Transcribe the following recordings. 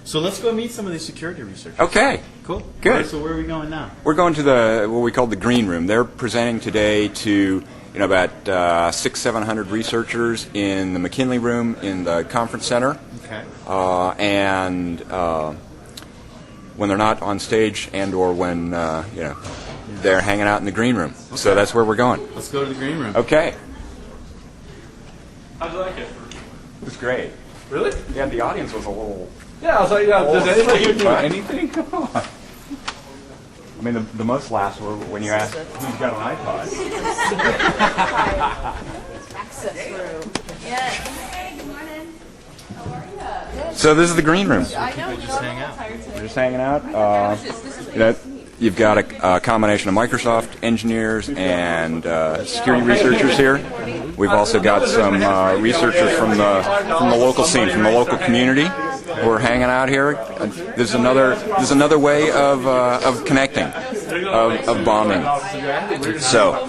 So let's go meet some of these security researchers. Okay. Cool. Good. All right, so where are we going now? We're going to what we call the green room. They're presenting today to about 600-700 researchers in the McKinley room in the conference center. Okay. And when they're not on stage and/or when they're hanging out in the green room. Okay. So that's where we're going. Let's go to the green room. Okay. How'd you like it? It was great. Really? Yeah, the audience was a little. Yeah, I was like, does anybody here do anything? Come on. I mean, the most laughs were when you asked who's got an iPod. Access room. Yes. Hey, good morning. How are you? So this is the green room. I know. Just hang out. We're just hanging out. You've got a combination of Microsoft engineers and security researchers here. We've also got some researchers from the local scene, from the local community, who are hanging out here. There's another way of connecting, of bonding. So,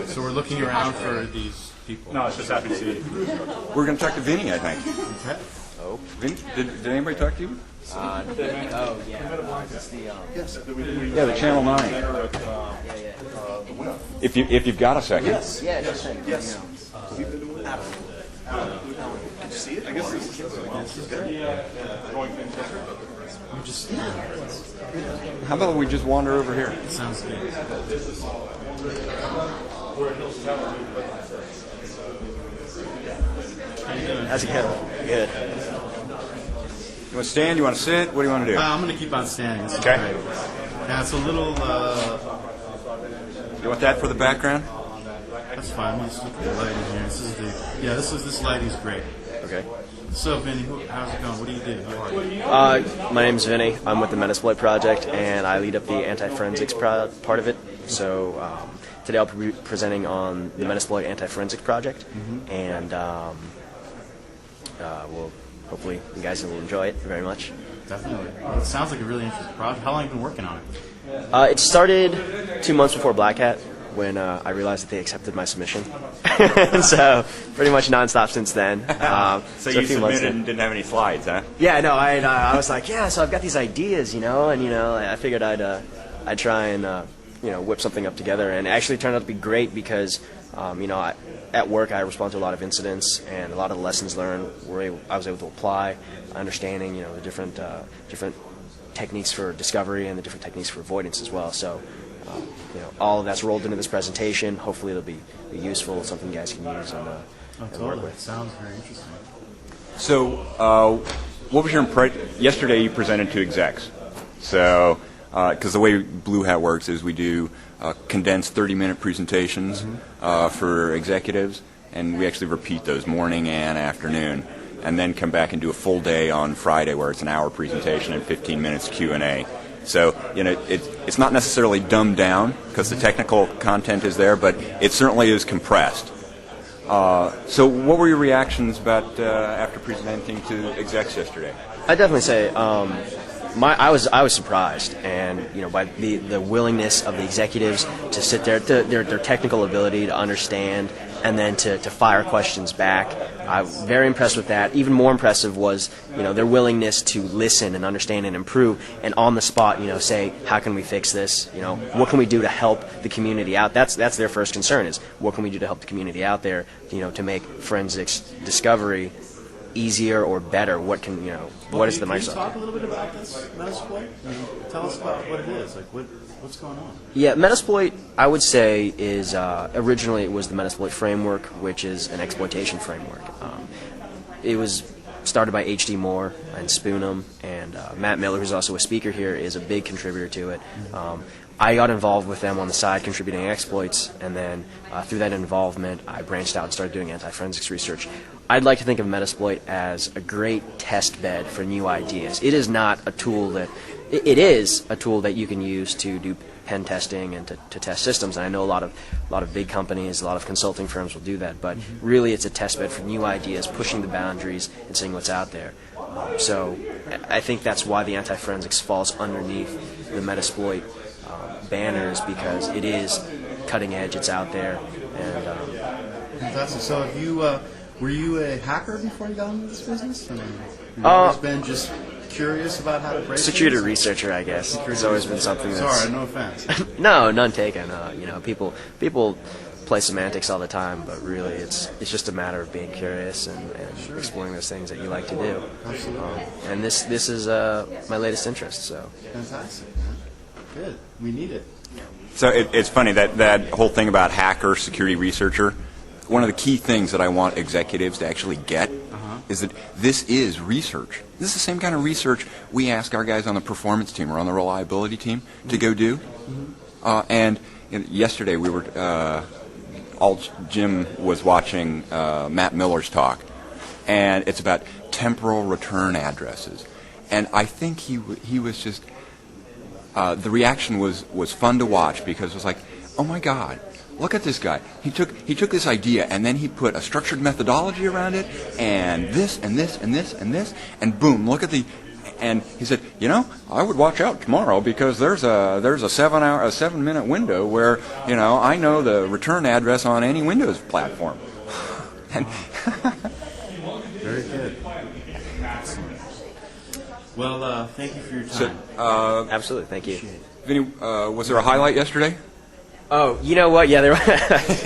So we're looking around for these people. No, it's just happy to see you. we're going to talk to Vinny, I think. Okay. Oh, Vinny, did anybody talk to you? Yeah, it's the Yeah, the Channel 9. If you've got a second. yeah, just saying. Yes. See it? I guess this is We just How about we just wander over here? sounds good. How you doing? How's it going? Good. You want to stand? You want to sit? What do you want to do? I'm going to keep on standing. This is Okay. great. Now it's a little. You want that for the background? That's fine. Let me just look at the lighting here. This lighting is great. Okay. So Vinny, how's it going? What do you do? Who are you? My name's Vinny. I'm with the Metasploit project, and I lead up the anti-forensics part of it. So today I'll be presenting on the Metasploit anti-forensics project, and we'll hopefully you guys will enjoy it very much. Definitely. It sounds like a really interesting project. How long have you been working on it? It started 2 months before Black Hat, when I realized that they accepted my submission. So pretty much nonstop since then. So a you few months submitted and didn't have any slides, huh? Yeah, no, I was like, yeah, so I've got these ideas, and I figured I'd try and whip something up together, and it actually turned out to be great because at work I respond to a lot of incidents, and a lot of the lessons learned I was able to apply, understanding the different techniques for discovery and the different techniques for avoidance as well. So. All of that's rolled into this presentation. Hopefully it'll be useful, something you guys can use and Totally. work with. Sounds very interesting. So, what was your impression? Yesterday you presented to execs. So, because the way Blue Hat works is we do condensed 30-minute presentations for executives, and we actually repeat those morning and afternoon, and then come back and do a full day on Friday where it's an hour presentation and 15 minutes Q&A. So, it's not necessarily dumbed down because the technical content is there, but it certainly is compressed. So what were your reactions about after presenting to execs yesterday? I'd definitely say I was surprised, and by the willingness of the executives to sit there, their technical ability to understand, and then to fire questions back. I'm very impressed with that. Even more impressive was their willingness to listen and understand and improve, and on the spot say, how can we fix this? What can we do to help the community out? That's their first concern, is what can we do to help the community out there to make forensics discovery easier or better? What can what is the Microsoft? Can you talk a little bit about this Metasploit? Tell us about what it is. Like what's going on? Yeah, Metasploit, I would say, is originally it was the Metasploit framework, which is an exploitation framework. It was started by H.D. Moore and Spoonham, and Matt Miller, who's also a speaker here, is a big contributor to it. I got involved with them on the side, contributing exploits, and then through that involvement, I branched out and started doing anti-forensics research. I'd like to think of Metasploit as a great test bed for new ideas. It is not a tool that it is a tool that you can use to do pen testing and to test systems. And I know a lot of big companies, a lot of consulting firms will do that. But really, it's a test bed for new ideas, pushing the boundaries and seeing what's out there. So I think that's why the anti-forensics falls underneath the Metasploit banners, because it is cutting edge. It's out there. And Fantastic. So have you Were you a hacker before you got into this business? I mean, you've always been just curious about how to break Security things? researcher, I guess. It's always been something that's... Sorry, no offense. No, none taken. People play semantics all the time, but really it's just a matter of being curious and exploring those things that you like to do. Absolutely. And this is my latest interest. So Fantastic, man. Good. We need it. So it's funny that whole thing about hacker, security researcher. One of the key things that I want executives to actually get is that this is research. This is the same kind of research we ask our guys on the performance team or on the reliability team to go do. And yesterday we were, Jim was watching Matt Miller's talk, and it's about temporal return addresses. And I think he was just, the reaction was fun to watch because it was like, oh my God. Look at this guy. He took this idea and then he put a structured methodology around it, and this and this and this and this, and boom! Look at the. And he said, I would watch out tomorrow because there's a 7-minute window where I know the return address on any Windows platform. And Very good. Excellent. Well, thank you for your time. so, absolutely, thank you. Vinny, was there a highlight yesterday? Oh, you know what? Yeah,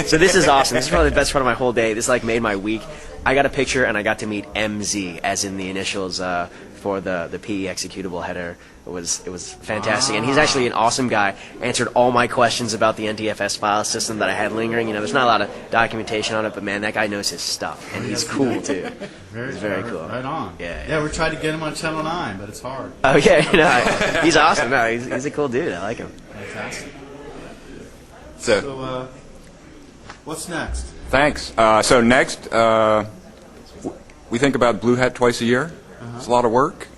so this is awesome. This is probably the best part of my whole day. This made my week. I got a picture and I got to meet MZ, as in the initials for the PE executable header. It was fantastic, and he's actually an awesome guy. Answered all my questions about the NTFS file system that I had lingering. There's not a lot of documentation on it, but man, that guy knows his stuff, and he's cool too. Very cool. Right on. Yeah. We tried to get him on Channel 9, but it's hard. Oh yeah, he's awesome. No, he's a cool dude. I like him. Fantastic. So, What's next? thanks. So next, we think about Blue Hat twice a year. It's a lot of work.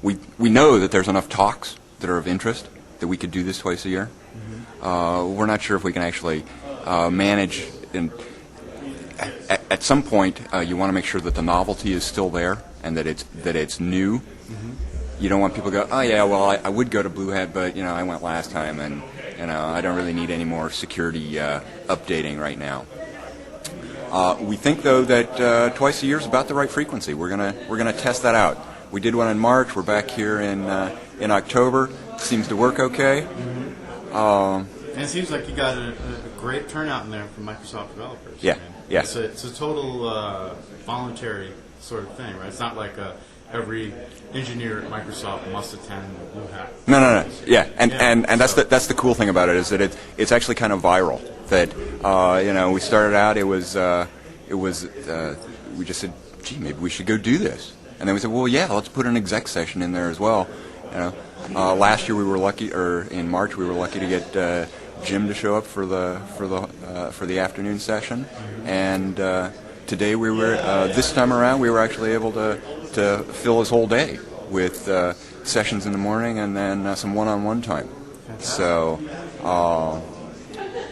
We know that there's enough talks that are of interest that we could do this twice a year. We're not sure if we can actually manage. At some point, you want to make sure that the novelty is still there and that it's new. You don't want people to go, oh yeah, well I would go to Blue Hat, but I went last time and I don't really need any more security updating right now. We think though that twice a year is about the right frequency. We're gonna test that out. We did one in March. We're back here in October. Seems to work okay. And it seems like you got a great turnout in there from Microsoft developers. Yeah, I mean, yeah. It's a total voluntary sort of thing, right? It's not like every engineer at Microsoft must attend Blue Hat. No. Yeah, and that's the cool thing about it is that it's actually kind of viral. That we started out. We just said, gee, maybe we should go do this. And then we said, well, yeah, let's put an exec session in there as well. Last year we were lucky, or in March we were lucky to get Jim to show up for the afternoon session, and today this time around we were actually able to fill his whole day with sessions in the morning and then some one-on-one time. So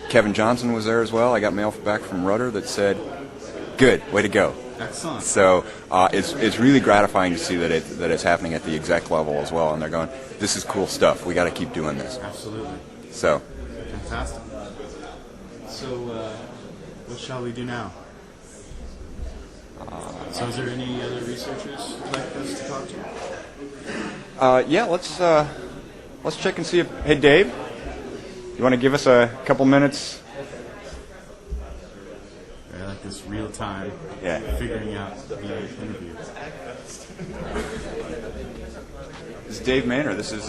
Kevin Johnson was there as well. I got mail back from Rudder that said, "Good, way to go." Excellent. So it's really gratifying to see that it's happening at the exec level as well, and they're going, "This is cool stuff. We got to keep doing this." Absolutely. So. Fantastic. So, what shall we do now? So, is there any other researchers you'd like us to talk to? Yeah, let's check and see if. Hey, Dave, you want to give us a couple minutes? I like this real time. Yeah. Figuring out the interview. This is Dave Manor. This is.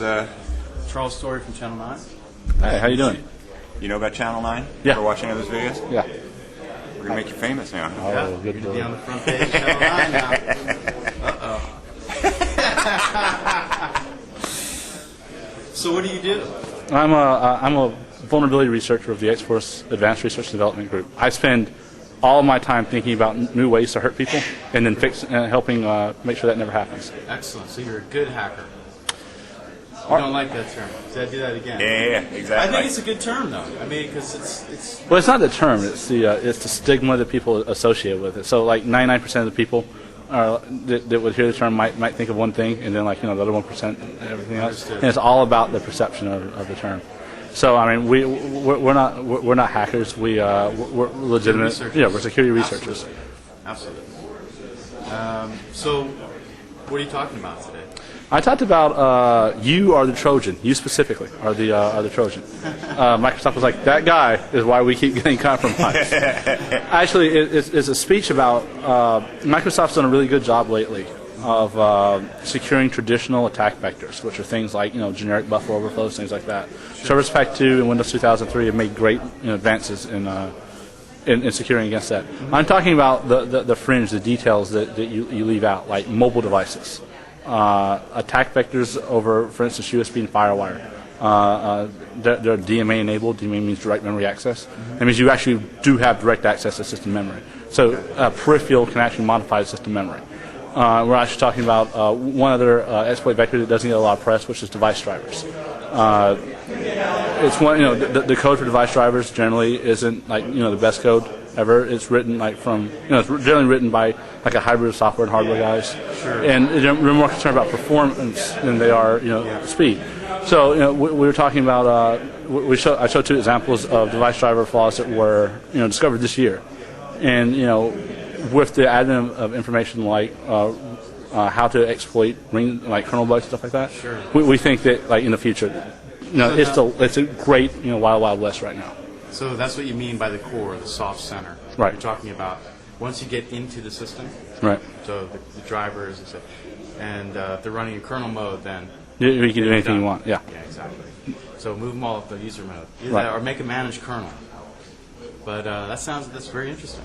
Charles Story from Channel 9. Hey, how you doing? You know about Channel 9? Yeah. Ever watching those videos? Yeah. We're gonna make you famous now. Yeah, good you're going to be on the front page of Channel 9 now. So what do you do? I'm a vulnerability researcher of the X-Force Advanced Research Development Group. I spend all of my time thinking about new ways to hurt people and then helping make sure that never happens. Excellent. So you're a good hacker. You don't like that term. So I do that again. Yeah, exactly. I think it's a good term, though. I mean, because it's. Well, it's not the term; it's the stigma that people associate with it. So, like 99% of the people that would hear the term might think of one thing, and then the other 1% everything else. Understood. And it's all about the perception of the term. So, I mean, we're not hackers. We're legitimate. Researchers. Yeah, we're security researchers. Absolutely. So, what are you talking about today? I talked about you are the Trojan. You specifically are the Trojan. Microsoft was like, that guy is why we keep getting compromised. Actually, it's a speech about Microsoft's done a really good job lately of securing traditional attack vectors, which are things like generic buffer overflows, things like that. Sure. Service Pack 2 and Windows 2003 have made great advances in securing against that. Mm-hmm. I'm talking about the fringe, the details that you leave out, like mobile devices. Attack vectors over, for instance, USB and FireWire. They're DMA enabled. DMA means direct memory access. Mm-hmm. That means you actually do have direct access to system memory. So peripheral can actually modify the system memory. We're actually talking about one other exploit vector that doesn't get a lot of press, which is device drivers. It's one, the code for device drivers generally isn't like the best code ever. It's written like from it's generally written by like a hybrid of software and hardware guys, sure. And they're more concerned about performance than they are speed. So we were talking about I showed 2 examples of device driver flaws that were discovered this year, and with the advent of information like how to exploit like kernel bugs and stuff like that, sure. we think that like in the future, it's a great wild west right now. So that's what you mean by the core, the soft center. Right. You're talking about once you get into the system. Right. So the drivers and stuff, and if they're running in kernel mode, then you can do anything you want. Yeah. Yeah, exactly. So move them all up to user mode, right. Or make a managed kernel. But that's very interesting.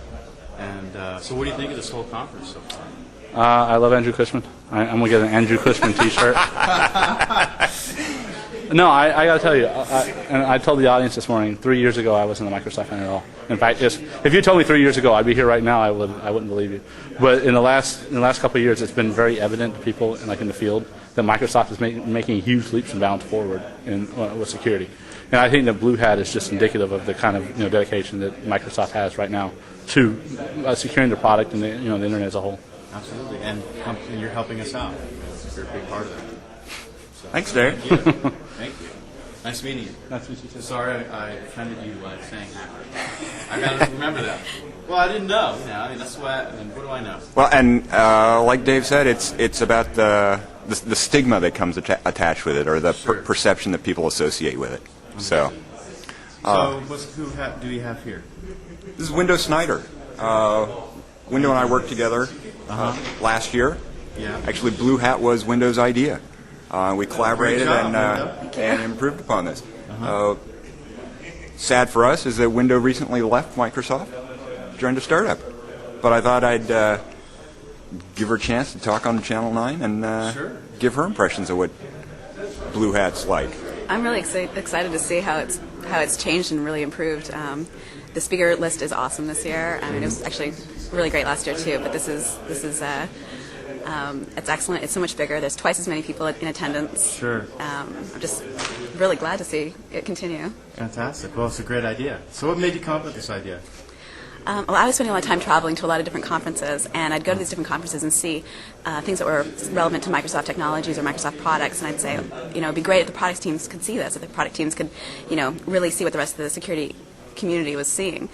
And so, what do you think of this whole conference so far? I love Andrew Cushman. I'm going to get an Andrew Cushman T-shirt. No, I got to tell you, and I told the audience this morning, 3 years ago I wasn't a Microsoft fan at all. In fact, if you told me 3 years ago I'd be here right now, I wouldn't believe you. But in the last couple of years, it's been very evident to people in the field that Microsoft is making huge leaps and bounds forward with security. And I think that Blue Hat is just indicative of the kind of dedication that Microsoft has right now to securing their product and the internet as a whole. Absolutely, and you're helping us out. You're a big part of that. So, Thanks, Dave. Thank you. Thank you. Nice meeting you. Nice to meet you too. Sorry I offended you by saying that. I got to remember that. Well, I didn't know. That's why. What do I know? Well, and like Dave said, it's about the stigma that comes attached with it, or the sure. perception that people associate with it. Okay. So who do we have here? this is Windows Snyder. Window and I worked together last year. Yeah. Actually, Blue Hat was Windows' idea. We collaborated job, and improved upon this. Sad for us is that Window recently left Microsoft, joined a startup. But I thought I'd give her a chance to talk on Channel 9 and Sure. give her impressions of what Blue Hat's like. I'm really excited to see how it's changed and really improved. The speaker list is awesome this year. I mean, it was actually really great last year too. But this is it's excellent. It's so much bigger. There's twice as many people in attendance. Sure. I'm just really glad to see it continue. Fantastic. Well, it's a great idea. So what made you come up with this idea? Well, I was spending a lot of time traveling to a lot of different conferences, and I'd go to these different conferences and see things that were relevant to Microsoft technologies or Microsoft products, and I'd say, it'd be great if the product teams could see this, if the product teams could, really see what the rest of the security community was seeing.